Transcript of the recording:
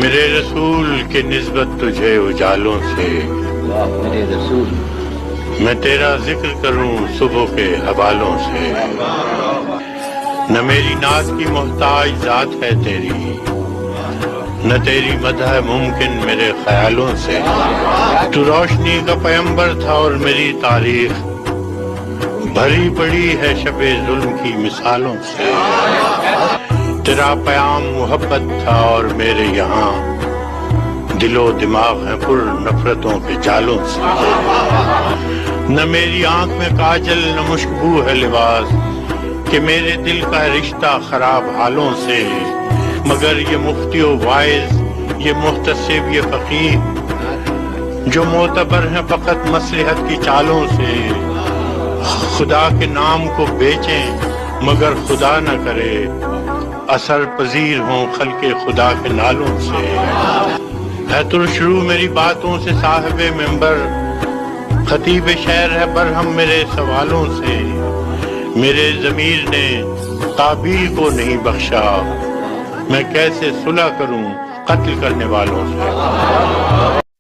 میرے رسول کی نسبت تجھے اجالوں سے، میرے رسول میں تیرا ذکر کروں صبح کے حوالوں سے۔ نہ میری ناز کی محتاج ذات ہے تیری، نہ تیری مدح ممکن میرے خیالوں سے۔ تو روشنی کا پیمبر تھا اور میری تاریخ بھری پڑی ہے شب ظلم کی مثالوں سے۔ تیرا پیام محبت تھا اور میرے یہاں دل و دماغ ہیں پر نفرتوں کے جالوں سے۔ نہ میری آنکھ میں کاجل نہ مشکبو ہے لباس کہ میرے دل کا رشتہ خراب حالوں سے۔ مگر یہ مفتی و واعظ، یہ محتسب، یہ فقیر جو معتبر ہیں فقط مصلحت کی چالوں سے۔ خدا کے نام کو بیچیں مگر خدا نہ کرے، اثر پذیر ہوں خلق خدا کے نالوں سے۔ ہے ترشرو میری باتوں سے صاحب منبر، خطیب شعر ہے برہم میرے سوالوں سے۔ میرے ضمیر نے قابیل کو نہیں بخشا، میں کیسے صلح کروں قتل کرنے والوں سے۔